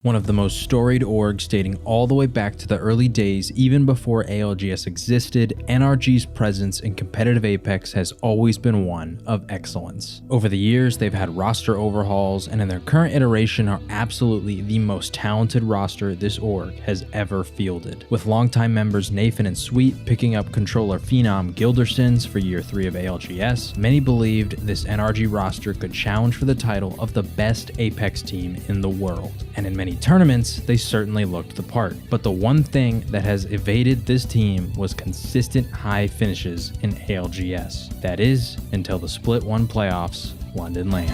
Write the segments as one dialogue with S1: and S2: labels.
S1: One of the most storied orgs dating all the way back to the early days, even before ALGS existed, NRG's presence in competitive Apex has always been one of excellence. Over the years, they've had roster overhauls, and in their current iteration are absolutely the most talented roster this org has ever fielded. With longtime members Nathan and Sweet picking up controller phenom Gildersons for year 3 of ALGS, many believed this NRG roster could challenge for the title of the best Apex team in the world. And in many tournaments, they certainly looked the part. But the one thing that has evaded this team was consistent high finishes in ALGS. That is, until the Split 1 Playoffs London LAN.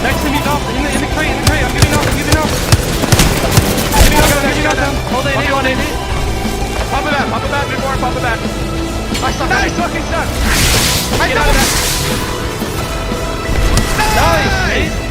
S2: Next to me, in the crate, I'm giving off. You got them. Hold it, on it. Pop it back, good more, pop it back. Nice fucking shot. Get out of that. Nice.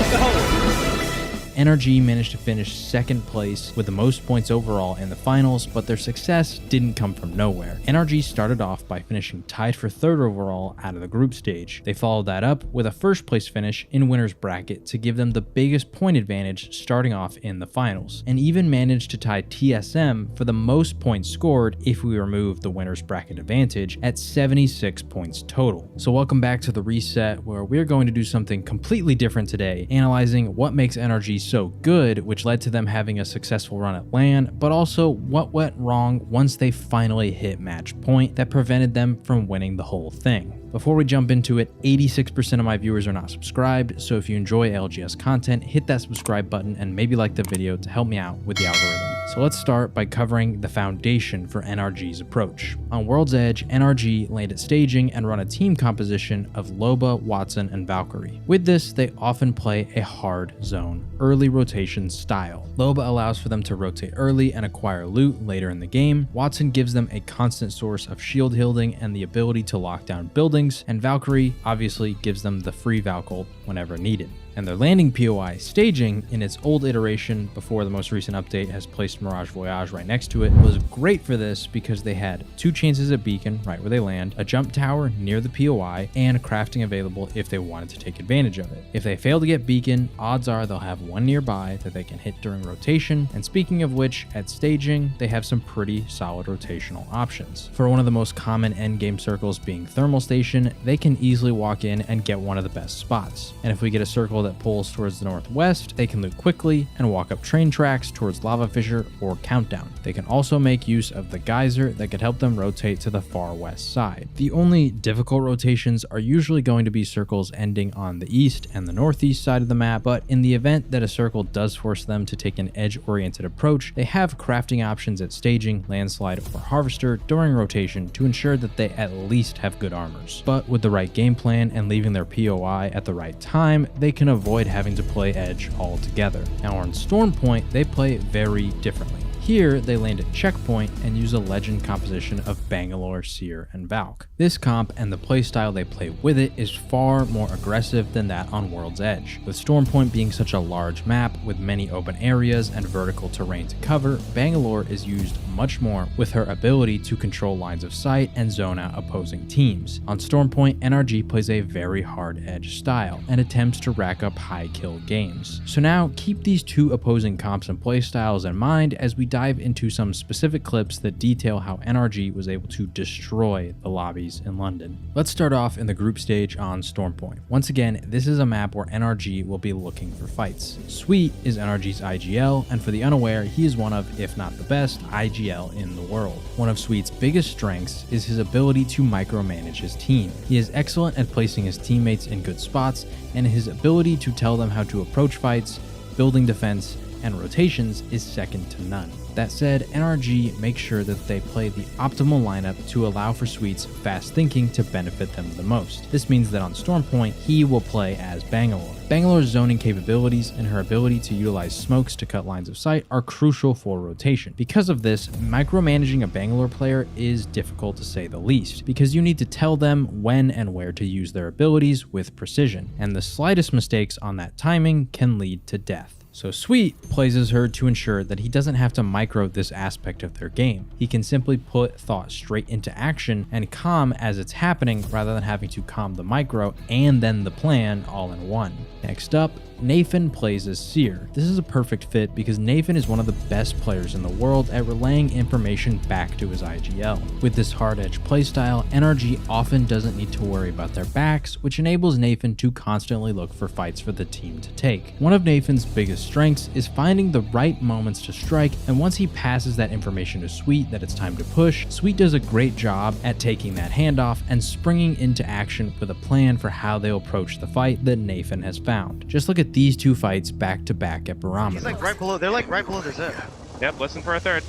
S1: NRG managed to finish second place with the most points overall in the finals, but their success didn't come from nowhere. NRG started off by finishing tied for third overall out of the group stage. They followed that up with a first place finish in winner's bracket to give them the biggest point advantage starting off in the finals, and even managed to tie TSM for the most points scored if we remove the winner's bracket advantage at 76 points total. So welcome back to the reset, where we're going to do something completely different today, analyzing what makes NRG so good, which led to them having a successful run at LAN, but also what went wrong once they finally hit match point that prevented them from winning the whole thing. Before we jump into it, 86% of my viewers are not subscribed, so if you enjoy LGS content, hit that subscribe button and maybe like the video to help me out with the algorithm. So let's start by covering the foundation for NRG's approach. On World's Edge, NRG landed staging and run a team composition of Loba, Watson, and Valkyrie. With this, they often play a hard zone, early rotation style. Loba allows for them to rotate early and acquire loot later in the game. Watson gives them a constant source of shield shielding and the ability to lock down buildings, and Valkyrie obviously gives them the free Valk ult whenever needed. And their landing POI staging in its old iteration before the most recent update has placed Mirage Voyage right next to it was great for this because they had 2 chances at beacon right where they land, a jump tower near the POI, and crafting available if they wanted to take advantage of it. If they fail to get beacon, odds are they'll have one nearby that they can hit during rotation, and speaking of which, at staging, they have some pretty solid rotational options. For one of the most common endgame circles being Thermal Station, they can easily walk in and get one of the best spots. And if we get a circle that pulls towards the northwest, they can loot quickly and walk up train tracks towards Lava Fissure or Countdown. They can also make use of the geyser that could help them rotate to the far west side. The only difficult rotations are usually going to be circles ending on the east and the northeast side of the map, but in the event that a circle does force them to take an edge-oriented approach, they have crafting options at staging, landslide, or harvester during rotation to ensure that they at least have good armors. But with the right game plan and leaving their POI at the right time, they can avoid having to play edge altogether. Now on Stormpoint, they play very differently. Here, they land at checkpoint and use a legend composition of Bangalore, Seer, and Valk. This comp and the playstyle they play with it is far more aggressive than that on World's Edge. With Stormpoint being such a large map with many open areas and vertical terrain to cover, Bangalore is used much more with her ability to control lines of sight and zone out opposing teams. On Stormpoint, NRG plays a very hard edge style and attempts to rack up high kill games. So now keep these 2 opposing comps and playstyles in mind as we dive into some specific clips that detail how NRG was able to destroy the lobbies in London. Let's start off in the group stage on Stormpoint. Once again, this is a map where NRG will be looking for fights. Sweet is NRG's IGL, and for the unaware, he is one of, if not the best, IGL in the world. One of Sweet's biggest strengths is his ability to micromanage his team. He is excellent at placing his teammates in good spots, and his ability to tell them how to approach fights, building defense, and rotations is second to none. That said, NRG makes sure that they play the optimal lineup to allow for Sweet's fast thinking to benefit them the most. This means that on Stormpoint, he will play as Bangalore. Bangalore's zoning capabilities and her ability to utilize smokes to cut lines of sight are crucial for rotation. Because of this, micromanaging a Bangalore player is difficult to say the least, because you need to tell them when and where to use their abilities with precision, and the slightest mistakes on that timing can lead to death. So Sweet plays as her to ensure that he doesn't have to micro this aspect of their game. He can simply put thought straight into action and calm as it's happening rather than having to calm the micro and then the plan all in one. Next up, Nathan plays as Seer. This is a perfect fit because Nathan is one of the best players in the world at relaying information back to his IGL. With this hard edge playstyle, NRG often doesn't need to worry about their backs, which enables Nathan to constantly look for fights for the team to take. One of Nathan's biggest strengths is finding the right moments to strike, and once he passes that information to Sweet that it's time to push, Sweet does a great job at taking that handoff and springing into action with a plan for how they'll approach the fight that Nathan has found. Just look at these two fights back to back at Barometer.
S3: He's like right below, they're like right below the zip.
S2: Yep, listen for a third.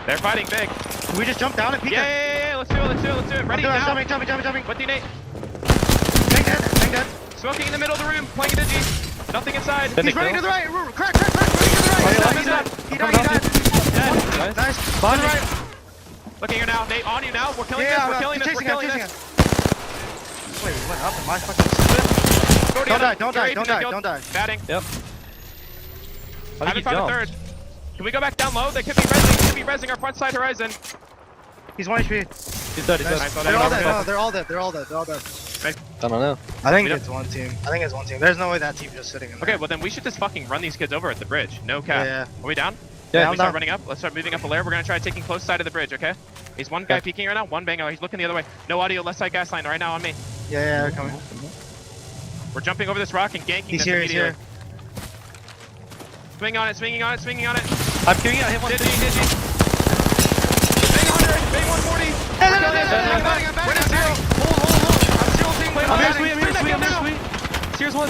S2: They're fighting big.
S3: Can we just jump down and peek
S2: Yeah, let's do it. Ready now.
S3: Jumping.
S2: What do you need?
S3: Bang dead.
S2: Smoking in the middle of the room, playing a digi. Nothing inside.
S3: He's running to the right. Crack. Running to the right. He died.
S2: Dead.
S3: Nice.
S2: On the right. Looking here now. Nate, on you now. We're killing this. We're killing this.
S3: Wait, what happened? My fucking... Don't die.
S2: Batting.
S4: Yep.
S2: I haven't found a third. Can we go back down low? They could be rezzing our front side horizon.
S3: He's 1 HP.
S4: He's dead.
S3: Nice. They're all dead. They're all dead.
S4: I don't know.
S3: I think it's one team. There's no way that team's just sitting in there.
S2: Okay, well then we should just fucking run these kids over at the bridge. No cap.
S3: Yeah.
S2: Are we down?
S4: Yeah,
S2: We start running up. Let's start moving up a layer. We're gonna try taking close side of the bridge, okay? He's one guy peeking right now, one banger. He's looking the other way. No audio, left side gas line right now on me.
S3: Yeah, they're coming.
S2: We're jumping over this rock and ganking
S3: He's
S2: this
S3: here.
S2: immediately. Swinging on it.
S4: I'm giving it. I hit one.
S2: Digi. Bang 100, bang 140. We're at zero.
S3: Hold.
S4: I'm here, sweet. Sears one.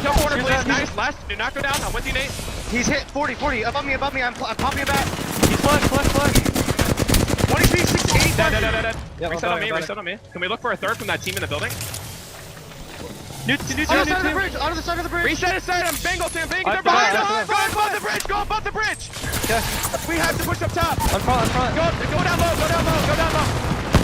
S2: Kill corner, please. Nice. Last. Do not go down. I'm with you, Nate.
S3: He's hit 40. Above me. I'm popping it back.
S4: He's flash.
S3: 1 HP, 60, 80.
S2: Dead.
S4: Yeah,
S2: Reset on me. Can we look for a third from that team in the building?
S4: New
S3: On the side of the bridge.
S2: Reset his side. I'm Bengal team. They're
S4: I'm
S2: behind
S4: behind.
S2: us. Go above the bridge.
S4: Yeah.
S2: We have to push up top.
S4: I'm front.
S2: Go down low.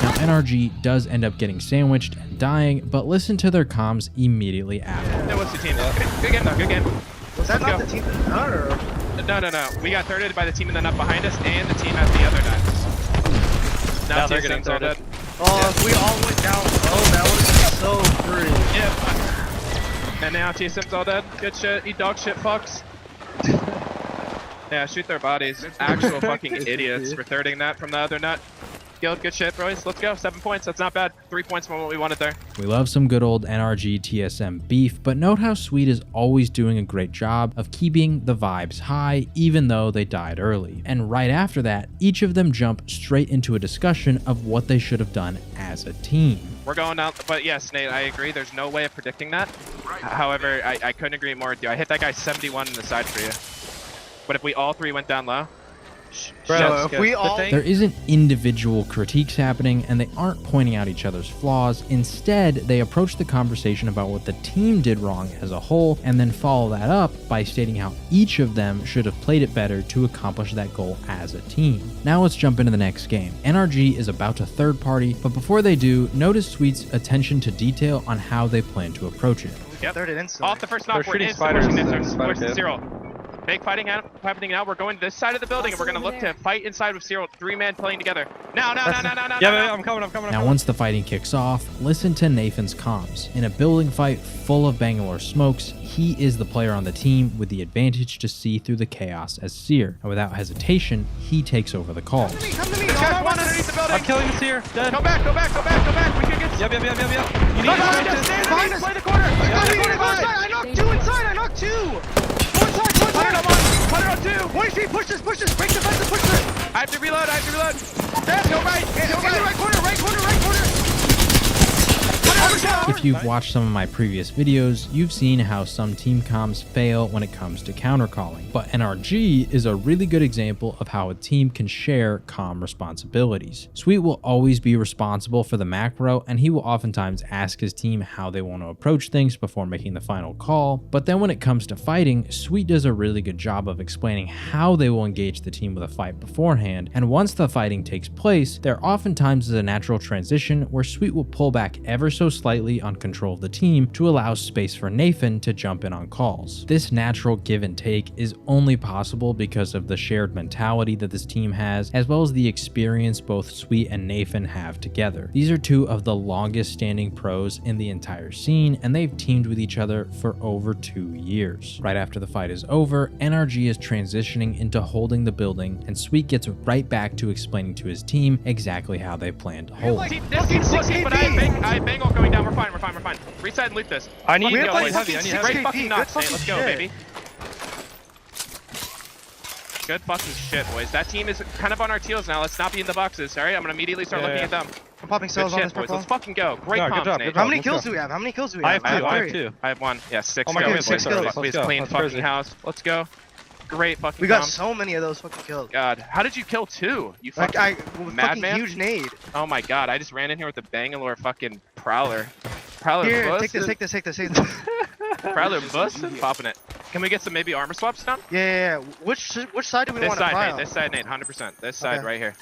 S1: Now NRG does end up getting sandwiched and dying, but listen to their comms immediately after.
S2: What's the team? Good game.
S3: Was that
S2: Let's
S3: not
S2: go.
S3: the team that got or?
S2: No. We got thirded by the team in the nut behind us and the team at the other nut. Now
S4: they're getting
S2: TSM's all
S4: thirded.
S2: dead.
S3: Oh, if we all went down low, that would have been so free.
S2: Yep. And now TSM's all dead. Good shit. Eat dog shit, fucks. Yeah, shoot their bodies. Actual fucking idiots for thirding that from the other nut. Good shit, boys. Let's go. 7 points. That's not bad. 3 points from what we wanted there.
S1: We love some good old NRG TSM beef, but note how Sweet is always doing a great job of keeping the vibes high, even though they died early. And right after that, each of them jump straight into a discussion of what they should have done as a team.
S2: We're going down, but yes, Nate, I agree. There's no way of predicting that. However, I couldn't agree more with you. I hit that guy 71 in the side for you. But if we all three went down low,
S3: Bro, if we all...
S1: There isn't individual critiques happening, and they aren't pointing out each other's flaws. Instead, they approach the conversation about what the team did wrong as a whole, and then follow that up by stating how each of them should have played it better to accomplish that goal as a team. Now let's jump into the next game. NRG is about to third party, but before they do, notice Sweet's attention to detail on how they plan to approach it.
S2: Yep.
S3: Third it instantly.
S2: Off the first knock,
S4: They're
S2: we're
S4: shooting
S2: instantly pushing
S4: spiders.
S2: this. Push the zero. Big fighting happening now. We're going to this side of the building, and we're going to look to fight inside with Cyril. 3-man playing together. Now.
S4: Yeah, I'm coming.
S1: Now once the fighting kicks off, listen to Nathan's comms. In a building fight full of Bangalore smokes, he is the player on the team with the advantage to see through the chaos as Seer, and without hesitation, he takes over the call.
S3: Come to me.
S2: This guy's one underneath the building.
S4: I'm killing this here. Dead.
S2: Go back. We can get...
S4: Yep. You need
S2: Behind us, stand underneath, play the corner.
S3: I knocked two inside. I knocked two. One side.
S2: 100 on 2.
S3: 1 HP. Push this. Break defense and push this.
S2: I have to reload. Dead. Go right.
S3: Right corner.
S1: If you've watched some of my previous videos, you've seen how some team comms fail when it comes to counter calling, but NRG is a really good example of how a team can share comm responsibilities. Sweet will always be responsible for the macro, and he will oftentimes ask his team how they want to approach things before making the final call, but then when it comes to fighting, Sweet does a really good job of explaining how they will engage the team with a fight beforehand, and once the fighting takes place, there oftentimes is a natural transition where Sweet will pull back ever so slightly on control of the team to allow space for Nathan to jump in on calls. This natural give and take is only possible because of the shared mentality that this team has, as well as the experience both Sweet and Nathan have together. These are two of the longest standing pros in the entire scene, and they've teamed with each other for over 2 years. Right after the fight is over, NRG is transitioning into holding the building, and Sweet gets right back to explaining to his team exactly how they plan to hold.
S2: This team's looking, but I have Bangle going down. We're fine. Reset and loot this.
S4: I need
S2: Fucking
S4: go,
S2: go,
S4: boys.
S2: boys.
S4: I need
S2: Great
S4: heavy.
S2: fucking nuts, Nate. Let's go, baby. Good fucking shit, boys. That team is kind of on our heels now. Let's not be in the boxes, alright? I'm gonna immediately start looking at them.
S3: I'm popping
S2: Good
S3: cells on
S2: shit,
S3: this
S2: boys.
S3: purple.
S2: Let's fucking go. Great
S4: No, good
S2: comms,
S4: job,
S2: Nate.
S4: good
S3: How
S4: job.
S3: many
S4: Let's
S3: kills
S4: go.
S3: do we have? How many kills do we
S4: I
S3: have?
S4: have two. I have
S3: three.
S4: two.
S2: I have one. Yeah, 6
S4: Oh my
S2: go.
S4: God,
S3: we have six
S2: boys.
S3: kills.
S2: We
S4: Let's
S2: have
S4: go.
S2: clean
S4: That's
S2: fucking
S4: crazy.
S2: house. Let's go. Great fucking
S3: We got
S2: comms.
S3: so many of those fucking kills.
S2: God, how did you kill 2? You
S3: Like
S2: fucking
S3: with fucking
S2: madman?
S3: huge nade.
S2: Oh my god, I just ran in here with the Bangalore fucking Prowler. Prowler
S3: Here,
S2: busted.
S3: take this.
S2: Prowler busted. Popping it. Can we get some maybe armor swaps done?
S3: Yeah. Which side do we
S2: This
S3: want to
S2: side,
S3: pry
S2: Nate.
S3: on?
S2: This side, Nate. 100%. This side
S3: Okay.
S2: right here.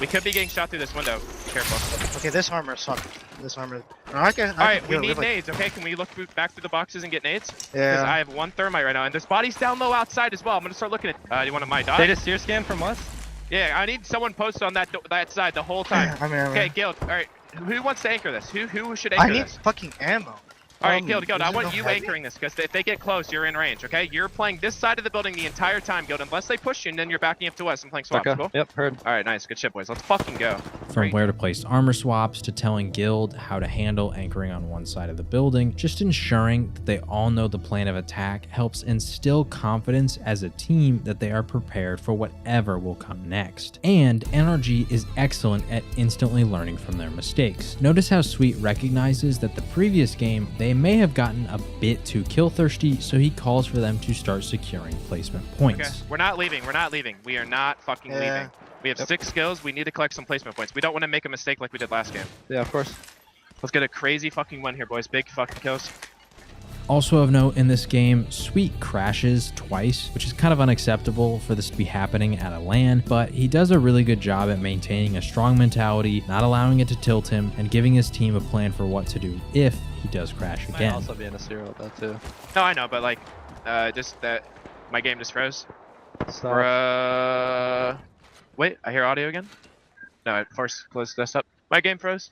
S2: We could be getting shot through this window. Be careful.
S3: Okay, this armor is fucked. This armor. No, I can
S2: Alright, we
S3: heal.
S2: need
S3: have, like,
S2: nades, okay? Can we look back through the boxes and get nades? Because
S3: Yeah.
S2: I have 1 thermite right now, and there's bodies down low outside as well. I'm gonna start looking at. Do you want my dot?
S4: They just sear scan from us?
S2: Yeah, I need someone posted on that side the whole time.
S3: I'm
S2: Okay, Guild. Alright, who wants to anchor this? Who should anchor
S3: I need
S2: this?
S3: fucking ammo.
S2: Alright, Guild, I
S3: is it
S2: want
S3: no
S2: you
S3: heavy?
S2: anchoring this, because if they get close, you're in range, okay? You're playing this side of the building the entire time, Guild, unless they push you, and then you're backing up to us and playing swaps,
S4: Okay.
S2: cool?
S4: Yep, heard.
S2: Alright, nice, good shit, boys. Let's fucking go.
S1: From where to place armor swaps to telling Guild how to handle anchoring on one side of the building, just ensuring that they all know the plan of attack helps instill confidence as a team that they are prepared for whatever will come next. And NRG is excellent at instantly learning from their mistakes. Notice how Sweet recognizes that the previous game they may have gotten a bit too kill thirsty, so he calls for them to start securing placement points.
S2: Okay, we're not leaving. We are not fucking leaving. We have 6 skills. We need to collect some placement points. We don't want to make a mistake like we did last game.
S4: Yeah, of course.
S2: Let's get a crazy fucking win here, boys. Big fucking kills.
S1: Also of note in this game, Sweet crashes twice, which is kind of unacceptable for this to be happening at a LAN, but he does a really good job at maintaining a strong mentality, not allowing it to tilt him, and giving his team a plan for what to do if he does crash
S4: Might
S1: again.
S4: also be in a zero with that too.
S2: No, I know, but like, just that my game just froze.
S4: Stop.
S2: Wait, I hear audio again? No, I forced close desktop. My game froze.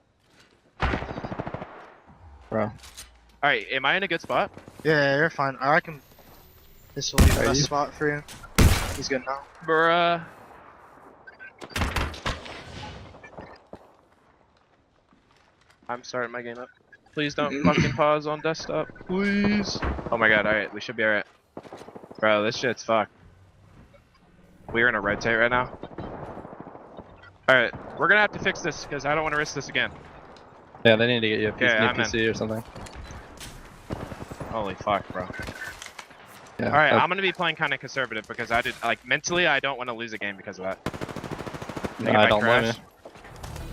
S4: Bro.
S2: Alright, am I in a good spot?
S3: Yeah, you're fine. I reckon this will be the
S4: Are
S3: best
S4: you?
S3: spot for you. He's good now.
S2: Bruh. I'm starting my game up. Please don't fucking pause on desktop. Please. Oh my god, alright, we should be alright. Bro, this shit's fucked. We're in a rotate right now. Alright, we're gonna have to fix this because I don't want to risk this again.
S4: Yeah, they need to get you a
S2: Yeah,
S4: new
S2: I'm in.
S4: PC or something.
S2: Holy fuck, bro.
S4: Yeah.
S2: Alright, I'm gonna be playing kind of conservative because I did, like, mentally I don't want to lose a game because of that. Think if
S4: I don't blame you.
S2: crash-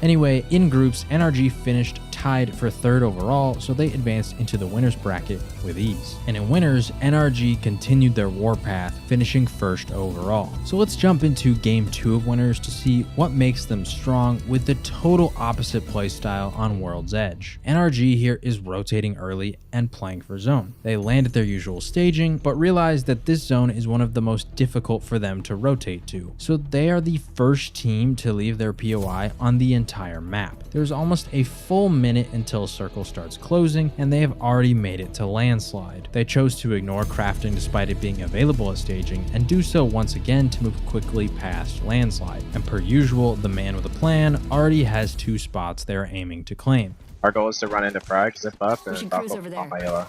S1: Anyway, in groups, NRG finished tied for 3rd overall, so they advanced into the winners bracket with ease. And in winners, NRG continued their warpath, finishing 1st overall. So let's jump into game 2 of winners to see what makes them strong with the total opposite playstyle on World's Edge. NRG here is rotating early and playing for zone. They land at their usual staging, but realize that this zone is one of the most difficult for them to rotate to. So they are the first team to leave their POI on the entire map. There's almost a full minute until circle starts closing, and they have already made it to landslide. They chose to ignore crafting despite it being available at staging, and do so once again to move quickly past landslide. And per usual, the man with a plan already has 2 spots they are aiming to claim.
S2: Our goal is to run into frag, zip up, and
S5: should
S2: drop
S5: cruise
S2: up
S5: over
S2: on
S5: there.
S2: my yellow.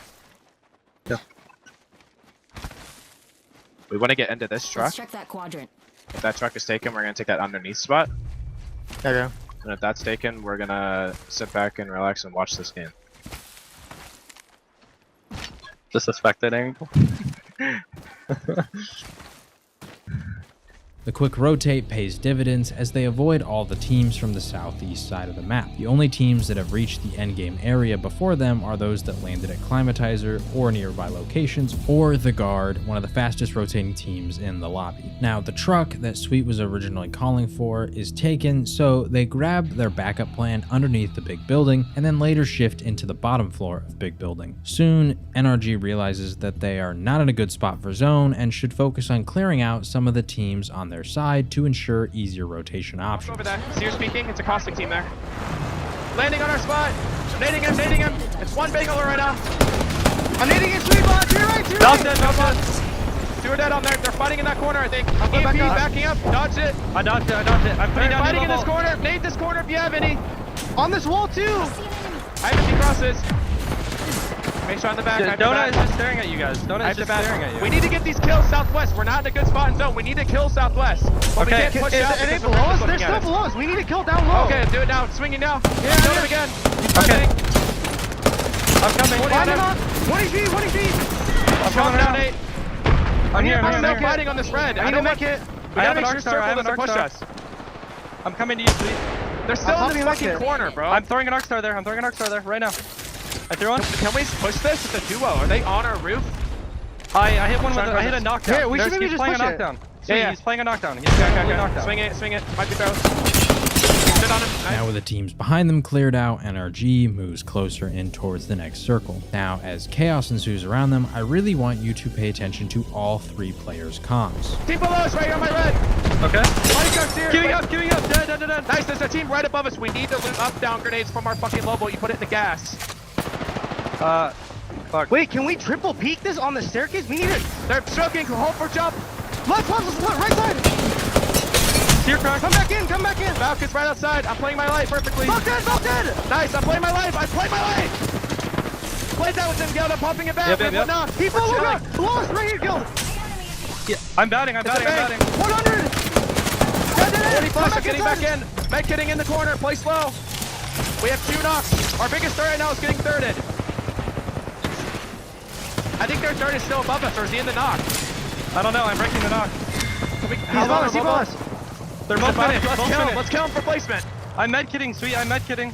S4: Yeah.
S2: We want to get into this truck.
S5: Let's check that quadrant.
S2: If that truck is taken, we're gonna take that underneath spot.
S3: Okay.
S2: And if that's taken, we're gonna sit back and relax and watch this game.
S4: Just a spectating angle.
S1: The quick rotate pays dividends as they avoid all the teams from the southeast side of the map. The only teams that have reached the endgame area before them are those that landed at Climatizer or nearby locations, or the Guard, one of the fastest rotating teams in the lobby. Now, the truck that Sweet was originally calling for is taken, so they grab their backup plan underneath the big building and then later shift into the bottom floor of big building. Soon, NRG realizes that they are not in a good spot for zone and should focus on clearing out some of the teams on their side to ensure easier rotation options.
S2: Over there. Seer speaking. It's a caustic team there. Landing on our spot. Nading him, nading him. It's one bagel right now.
S3: I'm hitting his sweet bot. To your right, to your
S2: Dodge
S3: right.
S2: it, dodge it. Two are dead on there. They're fighting in that corner, I think.
S3: I'll go
S2: EMP
S3: back up.
S2: backing up. Dodge it.
S4: I dodged it. I'm putting
S2: They're
S4: down
S2: fighting in
S4: new
S2: this
S4: level.
S2: corner. Nade this corner if you have any.
S3: On this wall too.
S2: I have empty crosses. Make sure on the back. I have the
S4: Donut is
S2: back.
S4: just staring at you guys.
S2: I
S4: Donut
S2: have
S4: is
S2: the
S4: just
S2: back.
S4: staring at you.
S2: We need to get these kills southwest. We're not in a good spot in zone. We need to kill southwest. But
S4: Okay.
S2: we can't push
S3: Is
S2: out
S3: it
S2: because
S3: below
S2: the
S3: us?
S2: rest
S3: They're
S2: is
S3: still
S2: looking
S3: below us. We need to kill down low.
S2: at us. Okay, do it now. Swinging now.
S3: Yeah,
S2: Kill
S3: yeah.
S2: him again.
S4: Okay.
S2: Running.
S4: I'm coming.
S2: What
S3: Find
S2: him.
S3: him up. 20 feet, 20 feet.
S2: I'm
S4: coming
S2: calling down
S4: now.
S2: 8.
S4: I'm here.
S2: I'm
S4: I'm
S2: still
S4: here.
S2: fighting on this red.
S3: I need to
S2: don't
S3: make
S2: want-
S3: it.
S2: We
S4: I
S2: gotta
S4: have an
S2: make sure
S4: arc star, I have
S2: circle
S4: an
S2: doesn't
S4: arc
S2: push
S4: star.
S2: us.
S4: I'm coming to you, Sweet.
S2: They're still
S3: I'll
S2: in this
S3: help you
S2: fucking
S3: make it.
S2: corner, bro.
S4: I'm throwing an arc star there. I'm throwing an arc star there right now. I threw one.
S2: Can we push this? It's a duo. Are they on our roof?
S4: I hit one with
S2: trying to
S4: I hit a
S2: this.
S4: knockdown.
S3: Here, we should maybe
S4: He's
S3: just
S4: playing a
S3: push it.
S4: knockdown.
S2: Yeah,
S4: Sweet,
S2: yeah.
S4: he's playing a knockdown. He's
S2: Okay,
S4: playing a
S2: okay.
S4: knockdown.
S2: Swing it. Might be throws. Sit on him. Nice.
S1: Now with the teams behind them cleared out, NRG moves closer in towards the next circle. Now, as chaos ensues around them, I really want you to pay attention to all three players' comms.
S2: Team below us right here on my red.
S4: Okay.
S2: Light guns here.
S4: Queuing up. Dead.
S2: Nice, there's a team right above us. We need to loot up down grenades from our fucking lobo. You put it in the gas.
S4: Fuck.
S3: Wait, can we triple peek this on the staircase? We need it.
S2: They're stroking. Hold for jump.
S3: Left, right side.
S4: Seer crack.
S3: Come back in.
S2: Falcon's right outside. I'm playing my life perfectly.
S3: Bot dead.
S2: Nice, I'm playing my life. I played my life. Played that with him, Gil. I'm pumping it back.
S4: Yep.
S2: Whatnot.
S3: He's
S2: We're
S3: below
S2: chilling.
S3: us. Below us, right here, Gil.
S4: Yeah, I'm batting.
S2: 100. 40 plus, I'm getting back in. Med kitting in the corner. Play slow. We have 2 knocks. Our biggest threat right now is getting thirded. I think their third is still above us, or is he in the knock?
S4: I don't know. I'm breaking the knock.
S3: He's below us.
S4: They're both finished.
S2: Let's
S4: Both
S2: kill him.
S4: finished.
S2: Let's kill him for placement.
S4: I'm med kitting, Sweet. I'm med kitting.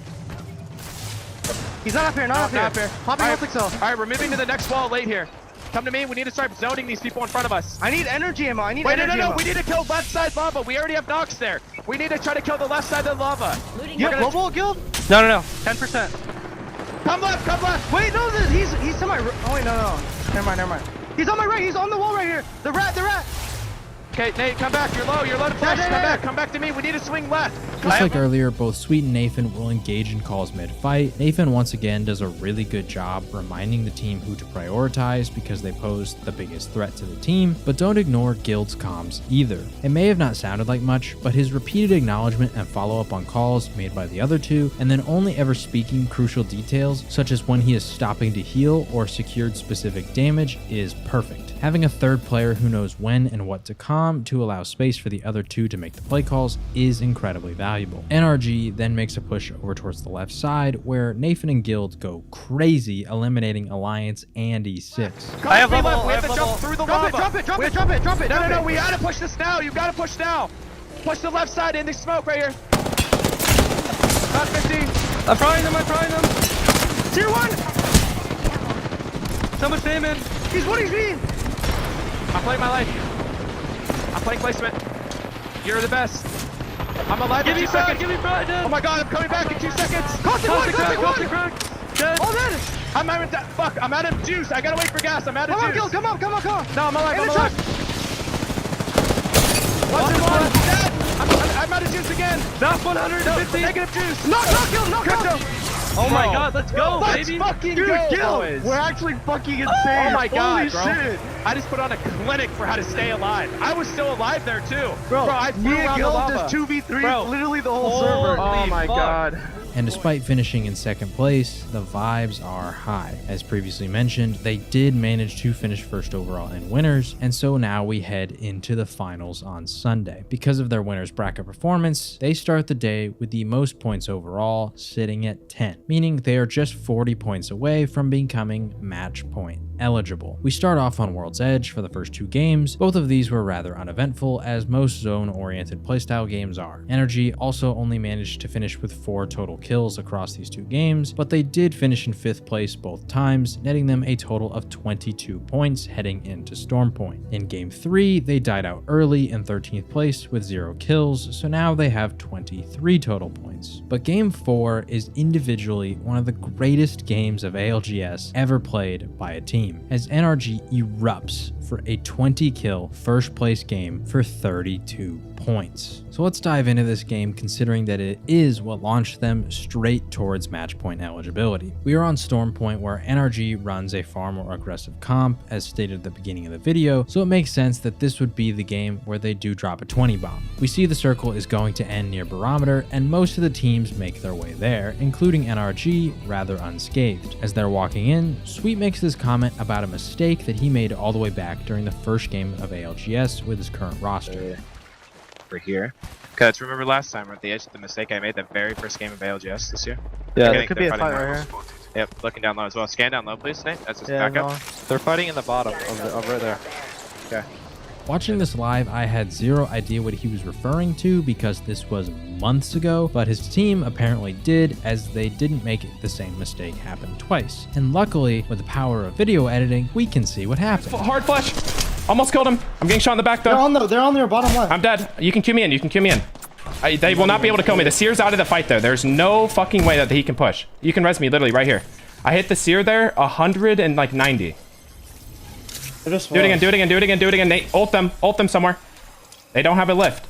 S3: He's not up here, not up here. Popping, I don't think so.
S2: All right, we're moving to the next wall late here. Come to me. We need to start zoning these people in front of us.
S3: I need energy ammo.
S2: Wait, no. We need to kill left side lava. We already have knocks there. We need to try to kill the left side of the lava.
S3: You have global, Gil?
S4: No. 10%.
S2: Come left.
S3: Wait, no, he's to my right. Oh, wait, no. Never mind. He's on my right. He's on the wall right here. The rat.
S2: Okay, Nate, come back. You're low to flash. Come back to me. We need to swing left.
S1: Just like earlier, both Sweet and Nathan will engage in calls mid-fight. Nathan once again does a really good job reminding the team who to prioritize because they pose the biggest threat to the team, but don't ignore Guild's comms either. It may have not sounded like much, but his repeated acknowledgement and follow-up on calls made by the other two, and then only ever speaking crucial details, such as when he is stopping to heal or secured specific damage, is perfect. Having a third player who knows when and what to calm to allow space for the other two to make the play calls is incredibly valuable. NRG then makes a push over towards the left side where Nathan and Guild go crazy, eliminating Alliance and E6.
S4: I have
S2: Left.
S4: level.
S2: We
S4: I
S2: have
S4: have
S2: to jump
S4: level.
S2: through the
S3: Drop
S2: lava.
S3: it.
S2: No. We gotta push this now. You gotta push now. Push the left side in the smoke right here. About 15.
S4: I'm frying them.
S3: Tier 1.
S4: So much damage.
S3: He's 1 HP.
S2: I'm playing my life. I'm playing placement. You're the best. I'm alive in 2 seconds.
S4: Give me front.
S2: Oh my god, I'm coming back in 2 seconds.
S3: Caustic one.
S4: Dead.
S3: All dead.
S2: I'm out of fuck. I'm out of juice. I gotta wait for gas. I'm out of
S3: Come on,
S2: juice.
S3: Gil. Come on.
S2: No, I'm alive.
S3: In
S2: I'm
S3: the
S2: alive.
S3: truck.
S2: One. Dead. I'm out of juice again.
S4: That's 150.
S2: Negative juice.
S3: Knock, Gil. Knock.
S4: Oh my
S2: Bro.
S4: god, let's go,
S2: Let's
S4: baby.
S2: fucking
S3: Dude,
S2: go,
S3: Gil,
S2: boys.
S3: we're actually fucking insane.
S2: Oh my god,
S3: Holy
S2: bro.
S3: shit.
S2: I just put on a clinic for how to stay alive. I was still alive there too.
S3: Bro,
S2: I flew
S3: me and
S2: around the
S3: Gil
S2: lava.
S3: just 2v3
S4: Bro.
S3: literally the whole
S4: Holy
S3: server.
S2: Oh my
S4: fuck.
S2: god.
S1: And despite finishing in second place, the vibes are high. As previously mentioned, they did manage to finish first overall in winners, and so now we head into the finals on Sunday. Because of their winners bracket performance, they start the day with the most points overall, sitting at 10, meaning they are just 40 points away from becoming match point eligible. We start off on World's Edge for the first 2 games. Both of these were rather uneventful, as most zone-oriented playstyle games are. NRG also only managed to finish with 4 total kills across these 2 games, but they did finish in 5th place both times, netting them a total of 22 points heading into Storm Point. In Game 3, they died out early in 13th place with 0 kills, so now they have 23 total points. But Game 4 is individually one of the greatest games of ALGS ever played by a team, as NRG erupts for a 20-kill first place game for 32 points. So let's dive into this game, considering that it is what launched them straight towards match point eligibility. We are on Storm Point, where NRG runs a far more aggressive comp, as stated at the beginning of the video, so it makes sense that this would be the game where they do drop a 20 bomb. We see the circle is going to end near Barometer, and most of the teams make their way there, including NRG, rather unscathed. As they're walking in, Sweet makes this comment about a mistake that he made all the way back during the first game of ALGS with his current roster.
S2: We're here. Cause remember last time at the edge, the mistake I made the very first game of ALGS this year?
S3: Yeah,
S2: I
S3: there
S2: think
S3: could be a
S2: they're
S3: fight
S2: fighting
S3: right here.
S2: Yep, looking down low as well. Scan down low, please, Nate. That's just
S3: Yeah,
S2: backup.
S3: no.
S4: They're fighting in the bottom of right there.
S2: Okay.
S1: Watching this live, I had zero idea what he was referring to because this was months ago, but his team apparently did, as they didn't make the same mistake happen twice. And luckily, with the power of video editing, we can see what happened.
S5: Hard flash. Almost killed him. I'm getting shot in the back though.
S3: They're on their bottom left.
S5: I'm dead. You can cue me in. You can cue me in. They will not be able to kill me. The Seer's out of the fight though. There's no fucking way that he can push. You can res me literally right here. I hit the Seer there 190. Do it again, do it again, do it again, do it again. Nate, ult them somewhere. They don't have a lift.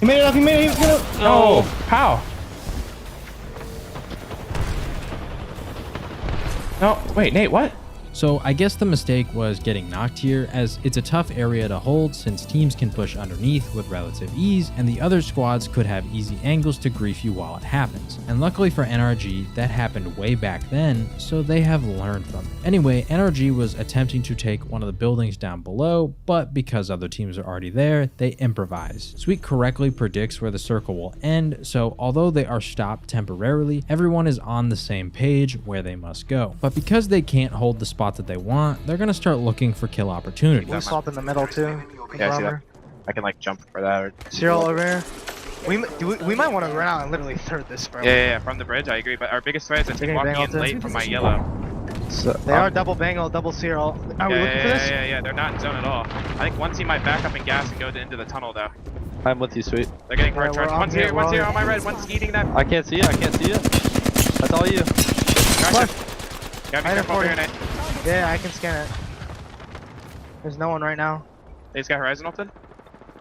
S3: He made it up, he made it up.
S5: Oh, how? No, wait, Nate, what?
S1: So I guess the mistake was getting knocked here, as it's a tough area to hold since teams can push underneath with relative ease, and the other squads could have easy angles to grief you while it happens. And luckily for NRG, that happened way back then, so they have learned from it. Anyway, NRG was attempting to take one of the buildings down below, but because other teams are already there, they improvise. Sweet correctly predicts where the circle will end, so although they are stopped temporarily, everyone is on the same page where they must go. But because they can't hold the spot that they want, they're gonna start looking for kill opportunities.
S3: We swap in the middle too.
S2: Yeah, I see that. I can like jump for that. Or
S3: Cyril over here. We might want to run out and literally third this, bro.
S2: yeah, from the bridge, I agree. But our biggest threat is that team walking in late from my yellow.
S3: So, they are double bangle, double Cyril. Are we looking for this?
S2: Yeah, they're not in zone at all. I think one team might back up and gas and go into the tunnel though.
S4: I'm with you, Sweet.
S2: They're getting
S3: Alright,
S2: hard charge.
S3: we're on
S2: One's
S3: here,
S2: here,
S3: we're
S2: one's
S3: on
S2: here
S3: here.
S2: on my red, one's eating that.
S4: I can't see it. I can't see it. That's all you.
S2: Gotta be
S3: Right
S2: careful
S3: at
S2: here, Nate.
S3: Yeah, I can scan it. There's no one right now.
S2: These got Horizon ulted.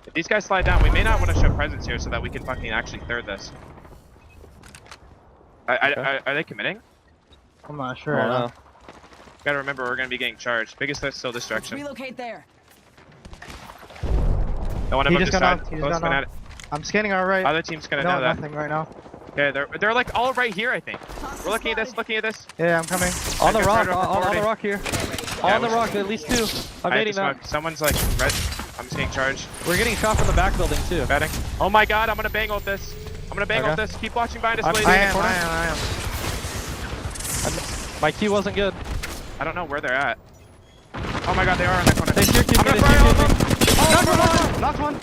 S2: If these guys slide down, we may not want to show presence here so that we can fucking actually third this. Are they committing?
S3: I'm not sure.
S4: Oh, no.
S2: Gotta remember, we're gonna be getting charged. Biggest threat still distraction.
S6: Relocate there.
S2: Don't want to
S3: He
S2: move
S3: just
S2: this
S3: got
S2: side.
S3: knocked, he just
S2: Close
S3: got
S2: fanatic.
S3: I'm scanning our right.
S2: Other team's gonna
S3: No,
S2: know that.
S3: nothing right now.
S2: Okay, they're like all right here, I think. We're looking at this, looking at this.
S3: Yeah, I'm coming.
S4: On the
S2: Guys,
S4: rock.
S2: right up
S4: On the
S2: 40.
S4: rock here.
S2: Yeah,
S4: On the
S2: we-
S4: rock. At least 2. I'm
S2: I hit
S4: nading
S2: the
S4: them.
S2: smoke. Someone's like red. I'm just getting charged.
S4: We're getting shot from the back building too.
S2: Batting. Oh my god, I'm gonna bang ult this. I'm gonna bang ult
S4: Okay.
S2: this. Keep watching behind us,
S4: I'm
S2: lady.
S3: I
S4: in the
S3: am,
S4: corner.
S3: I am.
S4: My Q wasn't good.
S2: I don't know where they're at. Oh my god, they are on that corner.
S4: They steer
S2: I'm gonna
S4: me.
S2: fry all of them.
S3: Oh, knocked one.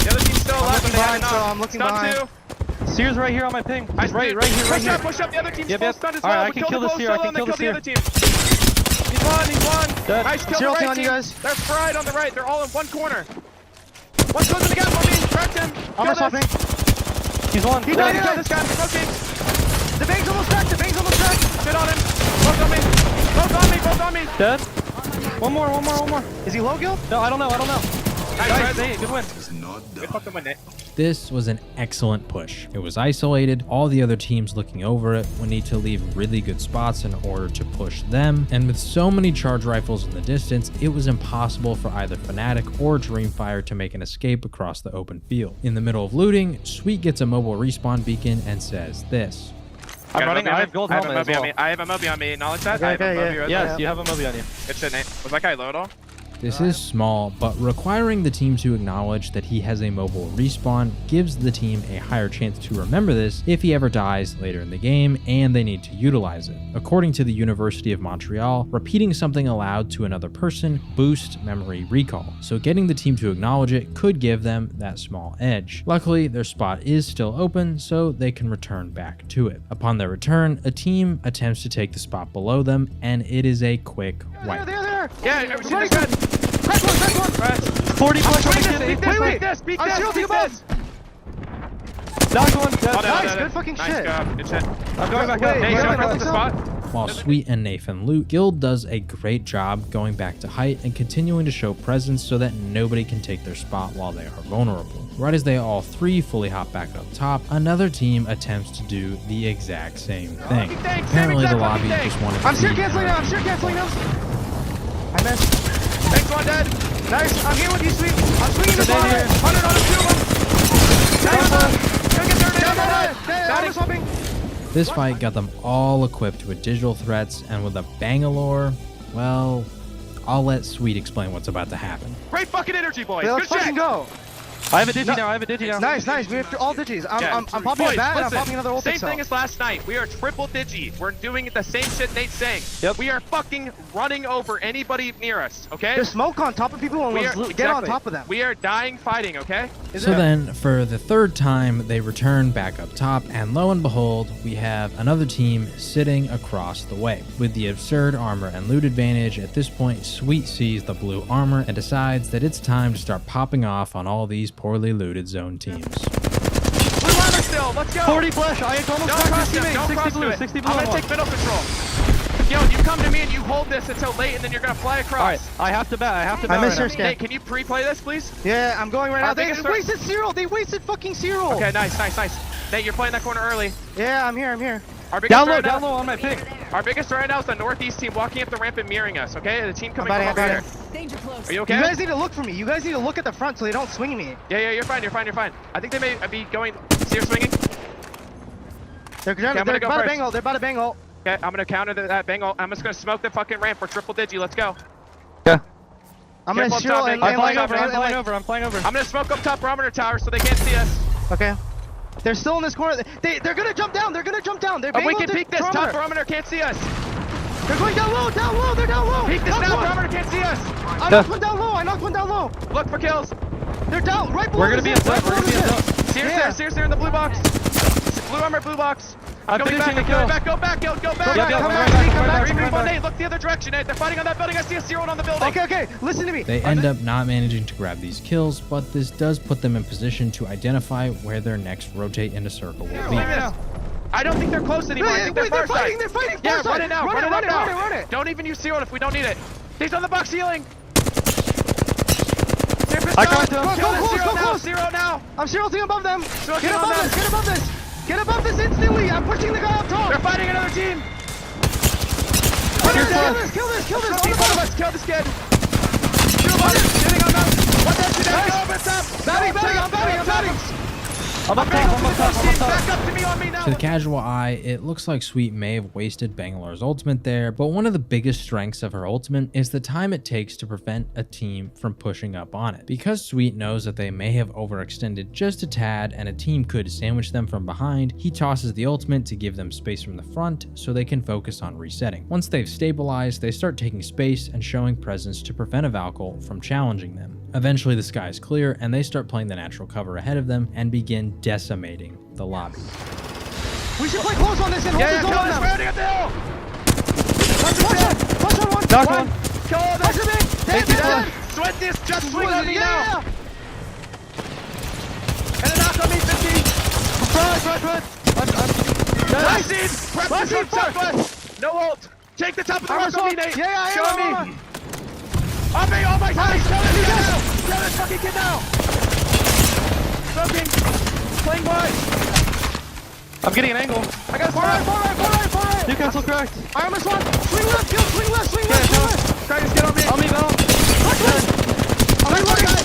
S2: The other team's still alive, but
S3: looking
S2: they had
S3: behind,
S2: enough.
S3: so I'm looking
S2: Stun
S3: behind.
S2: two.
S4: Seer's right here on my ping.
S2: I
S4: He's right here,
S2: push
S4: right
S2: up,
S4: here.
S2: push up. The other team's
S4: Yep,
S2: full
S4: yep.
S2: stunned as
S4: Alright,
S2: well.
S4: I
S2: We
S4: can
S2: killed
S4: kill
S2: the
S4: the
S2: close
S4: Seer, I
S2: solo
S4: can
S2: and they
S4: kill the
S2: killed the other team. He's one, he's one.
S4: Dead.
S2: Nice kill.
S3: Zero
S2: the
S3: team
S2: right
S3: on you
S2: team.
S3: guys.
S2: They're fried on the right. They're all in one corner. One's closing the gap on me. Cracked him.
S3: Armor
S2: Kill this.
S3: swapping.
S4: He's one.
S2: He died. Kill this guy. Smoking.
S3: The bang's almost cracked. The bang's almost cracked.
S2: Sit on him. Both on me. Both on me. Both on me.
S4: Dead. One more.
S3: Is he low guild?
S4: No, I don't know.
S2: Nice.
S4: Nate, good win.
S2: Good fucking win, Nate.
S1: This was an excellent push. It was isolated, all the other teams looking over it would need to leave really good spots in order to push them, and with so many charge rifles in the distance, it was impossible for either Fnatic or Dreamfire to make an escape across the open field. In the middle of looting, Sweet gets a mobile respawn beacon and says this.
S4: I'm
S2: Got a
S4: running.
S2: Moby on
S4: I
S2: me.
S4: have gold
S2: I have a
S4: helmet as
S2: Moby on
S4: well.
S2: me. I have a Moby on me. Acknowledge that.
S3: Okay,
S2: I have a
S3: okay,
S2: Moby
S3: yeah.
S2: right
S4: Yes,
S2: there.
S4: you have a Moby on you.
S2: Good shit, Nate. Was that guy low at all?
S1: This is small, but requiring the team to acknowledge that he has a mobile respawn gives the team a higher chance to remember this if he ever dies later in the game and they need to utilize it. According to the University of Montreal, repeating something aloud to another person boosts memory recall, so getting the team to acknowledge it could give them that small edge. Luckily, their spot is still open, so they can return back to it. Upon their return, a team attempts to take the spot below them, and it is a quick wipe.
S3: There.
S2: Yeah, everything's good.
S3: Crack one.
S2: Right.
S4: 40 flash on the kid.
S2: Beat this, beat
S3: I'm
S2: this,
S3: shielding
S2: beat
S3: above.
S2: this.
S4: Knocked one. Dead.
S2: Oh, no,
S3: Nice,
S2: no, no.
S3: good fucking
S2: Nice
S3: shit.
S2: job, good shit.
S4: I'm going back
S3: Wait,
S4: up.
S2: Hey,
S3: wait,
S2: show
S3: wait,
S2: me
S3: wait,
S2: the spot.
S1: While Sweet and Nathan loot, Guild does a great job going back to height and continuing to show presence so that nobody can take their spot while they are vulnerable. Right as they all three fully hop back up top, another team attempts to do the exact same thing. Apparently the lobby just wanted to
S3: I'm sheer
S1: see
S3: canceling now. I missed.
S2: Thanks, one dead.
S3: Nice. I'm here with you, Sweet. I'm swinging the ball.
S2: 100 on a few of them. Gonna get dirty.
S3: I'm swapping.
S1: This fight got them all equipped with digital threats, and with a Bangalore, well, I'll let Sweet explain what's about to happen.
S2: Great fucking energy, boys.
S3: Yeah,
S2: Good
S3: let's fucking
S2: shit.
S3: go.
S4: I have a digi now.
S3: Nice. We have all digis.
S2: Yeah.
S3: I'm popping
S2: Boys,
S3: a bat and I'm
S2: listen,
S3: popping another ult
S2: same
S3: cell.
S2: thing as last night. We are triple digi. We're doing the same shit Nate's saying.
S4: Yep.
S2: We are fucking running over anybody near us, okay?
S3: There's smoke on top of people and
S2: We
S3: let's
S2: are,
S3: get on
S2: exactly.
S3: top of them.
S2: We are dying fighting, okay?
S1: So then, for the third time, they return back up top, and lo and behold, we have another team sitting across the way. With the absurd armor and loot advantage, at this point, Sweet sees the blue armor and decides that it's time to start popping off on all these poorly looted zone teams.
S2: Blue armor still, let's go!
S4: 40 flash. I almost
S2: Don't
S4: cracked
S2: cross
S4: his
S2: him,
S4: teammate.
S2: don't
S4: 60
S2: cross
S4: blue.
S2: to it.
S4: 60 blue
S2: I'm
S4: on
S2: gonna
S4: one.
S2: take middle control. Yo, you come to me and you hold this until late and then you're gonna fly across.
S4: Alright, I have to bat. I
S3: I missed
S4: right
S3: your
S4: now.
S3: scan.
S2: Nate, can you pre-play this, please?
S3: Yeah, I'm going right
S2: Our
S3: now. They
S2: biggest
S3: wasted zero. They wasted fucking zero.
S2: Okay, nice. Nate, you're playing that corner early.
S3: Yeah, I'm here.
S2: Our biggest
S4: Down
S2: right
S4: low
S2: now,
S4: on my ping.
S2: Our biggest right now is the northeast team walking up the ramp and mirroring us, okay? The team coming
S3: I'm
S2: from over
S3: about
S2: here.
S3: it.
S6: Danger close.
S2: Are you
S3: You
S2: okay?
S3: guys need to look for me. You guys need to look at the front so they don't swing me.
S2: Yeah, you're fine. I think they may be going. See her swinging?
S3: They're
S2: I'm gonna
S3: about
S2: go
S3: to
S2: first.
S3: bang ult. They're about to bang ult.
S2: Okay, I'm gonna counter that bang ult. I'm just gonna smoke the fucking ramp. We're triple digi. Let's go.
S3: I'm gonna
S2: Careful
S3: zero
S2: up top,
S3: and
S2: Nate.
S4: I'm flying
S3: line
S4: over.
S3: over.
S4: I'm flying over.
S2: I'm gonna smoke up top barometer tower so they can't see us.
S3: Okay. They're still in this corner. They're gonna jump down. They're
S2: We can peek this. Top barometer can't see us.
S3: They're going down low. They're down low.
S2: Peek this
S3: Knocked
S2: now.
S3: one.
S2: Barometer can't see us.
S3: I knocked one down low.
S2: Look for kills.
S3: They're down right below.
S4: We're gonna be in zone. We're gonna be in zone.
S2: Sears there in the blue box. Blue armor, blue box.
S4: I'm
S2: Going
S4: finishing
S2: back,
S4: the kill.
S2: Go back.
S4: Yep,
S3: Come
S4: I'm
S3: back,
S4: right
S2: Green
S4: back.
S2: on Nate, look the other direction, Nate. They're fighting on that building. I see a zero on the building.
S3: Okay. Listen to me.
S1: They end up not managing to grab these kills, but this does put them in position to identify where their next rotate into circle will be.
S2: I don't think they're close anymore. I think they're far side.
S3: They're fighting.
S2: Yeah,
S3: far side.
S2: run it now. Run it
S3: Run
S2: now.
S3: it.
S2: Don't even use zero if we don't need it. He's on the box ceiling.
S4: I cracked him.
S3: Go close.
S2: Zero now.
S3: I'm zeroing above them.
S2: Smoking
S3: Get
S2: on
S3: above
S2: them.
S3: this. Get above this. Get above this instantly. I'm pushing the guy up top.
S2: They're fighting another team.
S3: Kill this.
S2: Kill this. Kill this kid. Shoot him on it. Hitting on them. What that shit is? Go, it's up.
S3: I'm batting.
S4: I'm up top.
S2: Back up to me on me now.
S1: To the casual eye, it looks like Sweet may have wasted Bangalore's ultimate there, but one of the biggest strengths of her ultimate is the time it takes to prevent a team from pushing up on it. Because Sweet knows that they may have overextended just a tad and a team could sandwich them from behind, he tosses the ultimate to give them space from the front so they can focus on resetting. Once they've stabilized, they start taking space and showing presence to prevent a Valkyrie from challenging them. Eventually the sky is clear and they start playing the natural cover ahead of them and begin decimating the lobby.
S3: We should play close on this and hold this
S2: kill
S3: on
S2: this
S3: them.
S2: rounding up the hill.
S3: Push on one.
S4: Knock one.
S2: Kill all
S3: Push
S2: this.
S3: him in. Dead.
S2: Sweat this. Just swing on me
S3: Yeah.
S2: now. And a knock on me, 50.
S4: Front.
S2: Last seed. Prep
S3: Last
S2: control
S3: seed first.
S2: southwest. No ult. Take the top of the
S3: I'm
S2: rock on me,
S3: assault.
S2: Nate.
S3: Yeah, I am.
S2: Show
S3: I'm
S2: me.
S3: on.
S2: On me, oh my god. Kill this kid now. Kill this fucking kid now. Smoking. Playing wide.
S4: I'm getting an angle.
S2: I got a
S3: Far right.
S4: Newcastle cracked.
S3: I'm a swap. Swing left. Swing left.
S2: Try to get on me.
S4: I'll leave out.
S2: I'm right.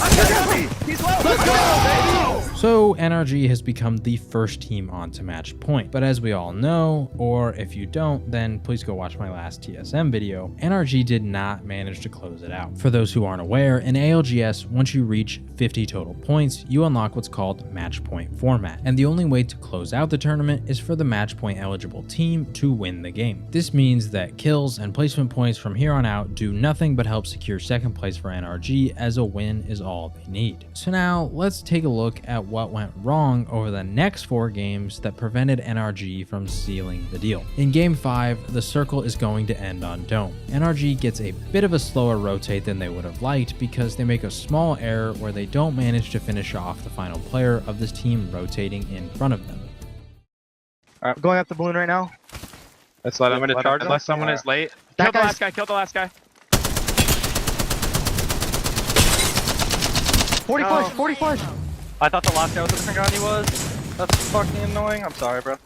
S2: I'm getting on me. He's low. Let's go, baby.
S1: So NRG has become the first team on to match point. But as we all know, or if you don't, then please go watch my last TSM video, NRG did not manage to close it out. For those who aren't aware, in ALGS, once you reach 50 total points, you unlock what's called match point format. And the only way to close out the tournament is for the match point eligible team to win the game. This means that kills and placement points from here on out do nothing but help secure second place for NRG, as a win is all they need. So now let's take a look at what went wrong over the next 4 games that prevented NRG from sealing the deal. In game 5, the circle is going to end on dome. NRG gets a bit of a slower rotate than they would have liked because they make a small error where they don't manage to finish off the final player of this team rotating in front of them.
S3: Alright, going up the balloon right now.
S2: Let's let him.
S4: I'm gonna charge him.
S2: Unless someone is late.
S3: That
S2: Kill the
S3: guy's-
S2: last guy. Kill the last guy.
S3: 40 flush, 40 flush.
S4: I thought the last guy with the different gun he was. That's fucking annoying. I'm sorry, bro.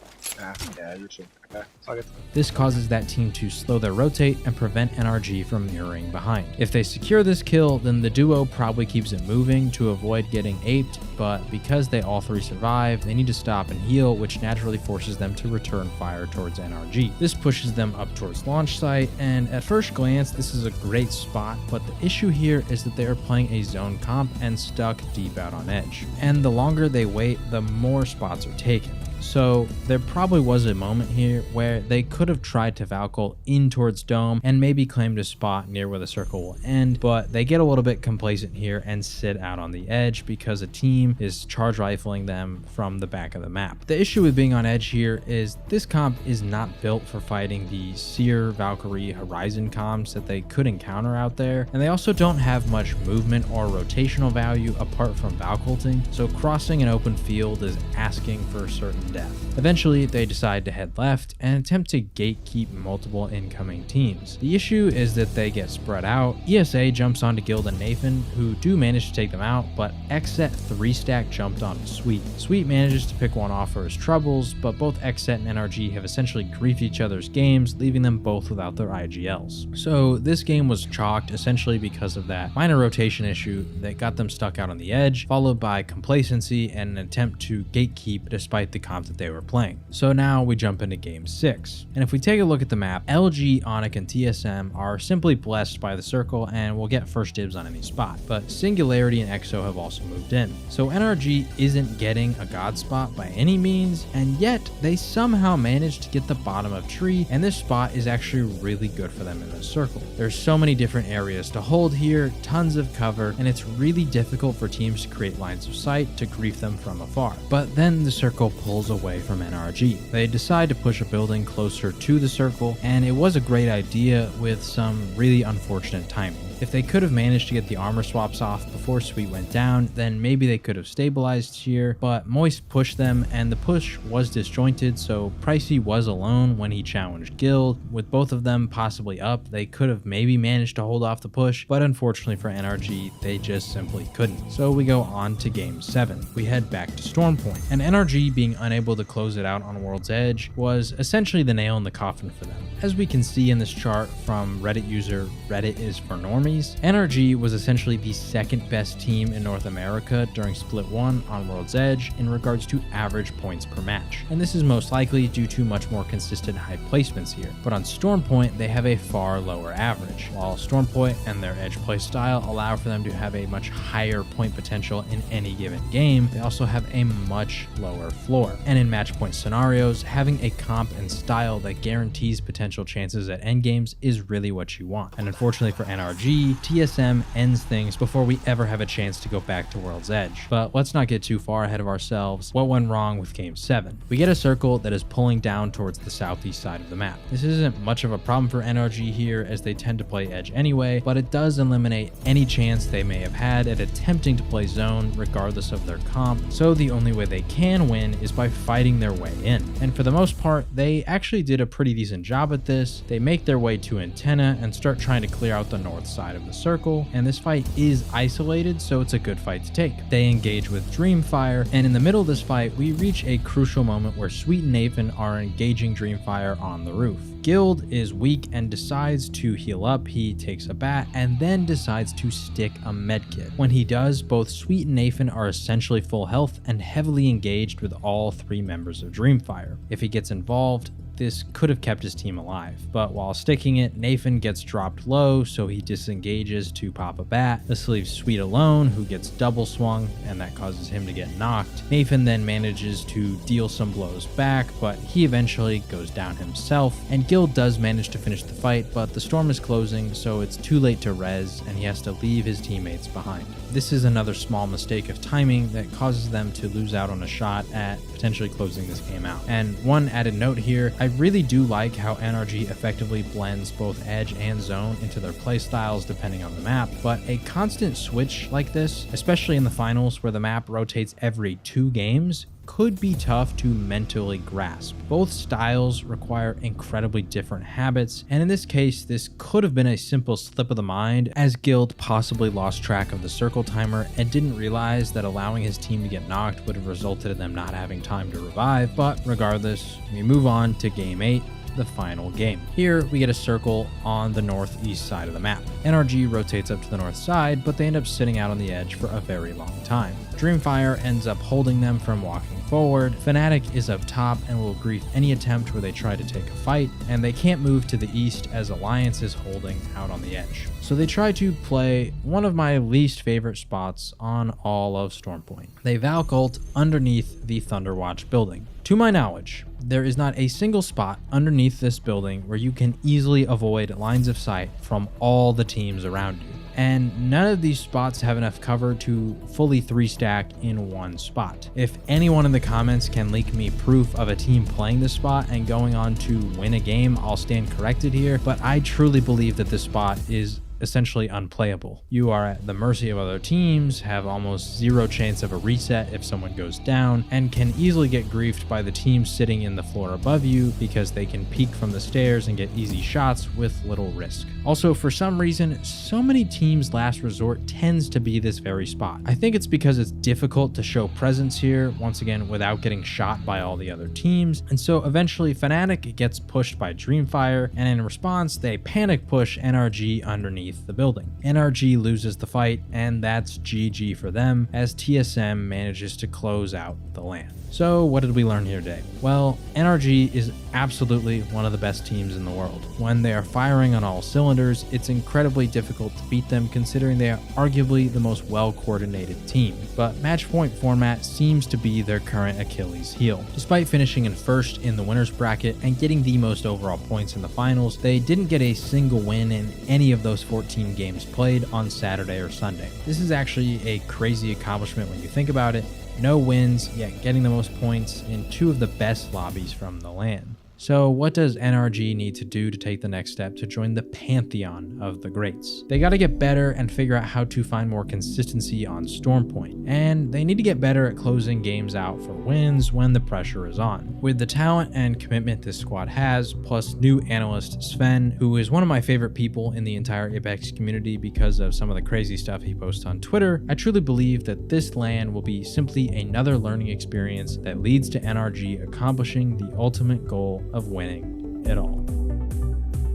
S2: Yeah, you should. Okay, it's all good.
S1: This causes that team to slow their rotate and prevent NRG from mirroring behind. If they secure this kill, then the duo probably keeps it moving to avoid getting aped, but because they all 3 survive, they need to stop and heal, which naturally forces them to return fire towards NRG. This pushes them up towards launch site, and at first glance, this is a great spot, but the issue here is that they are playing a zone comp and stuck deep out on edge. And the longer they wait, the more spots are taken. So there probably was a moment here where they could have tried to Valkyrie in towards dome and maybe claimed a spot near where the circle will end, but they get a little bit complacent here and sit out on the edge because a team is charge rifling them from the back of the map. The issue with being on edge here is this comp is not built for fighting the Seer, Valkyrie, Horizon comps that they could encounter out there, and they also don't have much movement or rotational value apart from Valkulting, so crossing an open field is asking for certain death. Eventually, they decide to head left and attempt to gatekeep multiple incoming teams. The issue is that they get spread out. ESA jumps onto Guild and Nathan, who do manage to take them out, but Xset 3-stack jumped onto Sweet. Sweet manages to pick one off for his troubles, but both Xset and NRG have essentially griefed each other's games, leaving them both without their IGLs. So this game was chalked essentially because of that minor rotation issue that got them stuck out on the edge, followed by complacency and an attempt to gatekeep despite the comp that they were playing. So now we jump into game 6. And if we take a look at the map, LG, Onyx, and TSM are simply blessed by the circle and will get first dibs on any spot. But Singularity and EXO have also moved in. So NRG isn't getting a god spot by any means, and yet they somehow managed to get the bottom of tree, and this spot is actually really good for them in the circle. There's so many different areas to hold here, tons of cover, and it's really difficult for teams to create lines of sight to grief them from afar. But then the circle pulls away from NRG. They decide to push a building closer to the circle, and it was a great idea with some really unfortunate timing. If they could have managed to get the armor swaps off before Sweet went down, then maybe they could have stabilized here, but Moist pushed them and the push was disjointed, so Pricey was alone when he challenged Guild. With both of them possibly up, they could have maybe managed to hold off the push, but unfortunately for NRG, they just simply couldn't. So we go on to game 7. We head back to Stormpoint, and NRG being unable to close it out on World's Edge was essentially the nail in the coffin for them. As we can see in this chart from Reddit user Reddit is for Normies, NRG was essentially the second best team in North America during Split 1 on World's Edge in regards to average points per match, and this is most likely due to much more consistent high placements here. But on Stormpoint, they have a far lower average. While Stormpoint and their edge play style allow for them to have a much higher point potential in any given game, they also have a much lower floor. And in match point scenarios, having a comp and style that guarantees potential chances at endgames is really what you want. And unfortunately for NRG, TSM ends things before we ever have a chance to go back to World's Edge. But let's not get too far ahead of ourselves. What went wrong with game 7? We get a circle that is pulling down towards the southeast side of the map. This isn't much of a problem for NRG here as they tend to play edge anyway, but it does eliminate any chance they may have had at attempting to play zone regardless of their comp, so the only way they can win is by fighting their way in. And for the most part, they actually did a pretty decent job at this. They make their way to Antenna and start trying to clear out the north side of the circle, and this fight is isolated, so it's a good fight to take. They engage with Dreamfire, and in the middle of this fight, we reach a crucial moment where Sweet and Nathan are engaging Dreamfire on the roof. Guild is weak and decides to heal up. He takes a bat and then decides to stick a medkit. When he does, both Sweet and Nathan are essentially full health and heavily engaged with all 3 members of Dreamfire. If he gets involved, this could have kept his team alive, but while sticking it, Nathan gets dropped low, so he disengages to pop a bat. This leaves Sweet alone, who gets double swung, and that causes him to get knocked. Nathan then manages to deal some blows back, but he eventually goes down himself, and Guild does manage to finish the fight, but the storm is closing, so it's too late to res, and he has to leave his teammates behind. This is another small mistake of timing that causes them to lose out on a shot at potentially closing this game out. And one added note here, I really do like how NRG effectively blends both edge and zone into their playstyles depending on the map, but a constant switch like this, especially in the finals where the map rotates every 2 games, could be tough to mentally grasp. Both styles require incredibly different habits, and in this case, this could have been a simple slip of the mind, as Guild possibly lost track of the circle timer and didn't realize that allowing his team to get knocked would have resulted in them not having time to revive. But regardless, we move on to Game 8. The final game. Here we get a circle on the northeast side of the map. NRG rotates up to the north side, but they end up sitting out on the edge for a very long time. Dreamfire ends up holding them from walking forward. Fnatic is up top and will grief any attempt where they try to take a fight, and they can't move to the east as Alliance is holding out on the edge. So they try to play one of my least favorite spots on all of Stormpoint. They Valk ult underneath the Thunderwatch building. To my knowledge, there is not a single spot underneath this building where you can easily avoid lines of sight from all the teams around you. And none of these spots have enough cover to fully 3-stack in one spot. If anyone in the comments can leak me proof of a team playing this spot and going on to win a game, I'll stand corrected here, but I truly believe that this spot is essentially unplayable. You are at the mercy of other teams, have almost zero chance of a reset if someone goes down, and can easily get griefed by the team sitting in the floor above you because they can peek from the stairs and get easy shots with little risk. Also, for some reason, so many teams' last resort tends to be this very spot. I think it's because it's difficult to show presence here, once again, without getting shot by all the other teams, and so eventually Fnatic gets pushed by Dreamfire, and in response, they panic push NRG underneath the building. NRG loses the fight, and that's GG for them, as TSM manages to close out the LAN. So what did we learn here today? Well, NRG is absolutely one of the best teams in the world. When they are firing on all cylinders, it's incredibly difficult to beat them considering they are arguably the most well-coordinated team. But match point format seems to be their current Achilles heel. Despite finishing in first in the winners bracket and getting the most overall points in the finals, they didn't get a single win in any of those 14 games played on Saturday or Sunday. This is actually a crazy accomplishment when you think about it. No wins, yet getting the most points in 2 of the best lobbies from the LAN. So what does NRG need to do to take the next step to join the pantheon of the greats? They got to get better and figure out how to find more consistency on Stormpoint. And they need to get better at closing games out for wins when the pressure is on. With the talent and commitment this squad has, plus new analyst Sven, who is one of my favorite people in the entire Apex community because of some of the crazy stuff he posts on Twitter, I truly believe that this LAN will be simply another learning experience that leads to NRG accomplishing the ultimate goal of winning it all.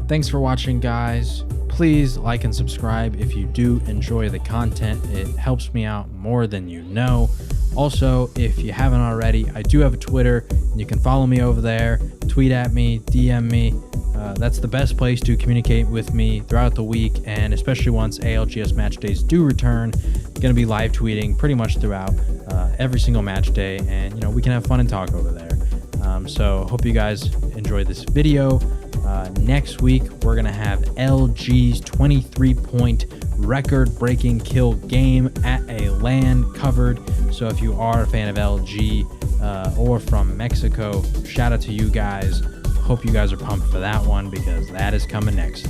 S1: Thanks for watching, guys. Please like and subscribe if you do enjoy the content. It helps me out more than you know. Also, if you haven't already, I do have a Twitter, and you can follow me over there, tweet at me, DM me. That's the best place to communicate with me throughout the week, and especially once ALGS match days do return. Going to be live tweeting pretty much throughout every single match day, and we can have fun and talk over there. So hope you guys enjoyed this video. Next week, we're going to have LG's 23-point record-breaking kill game at a LAN covered. So if you are a fan of LG or from Mexico, shout out to you guys. Hope you guys are pumped for that one because that is coming next.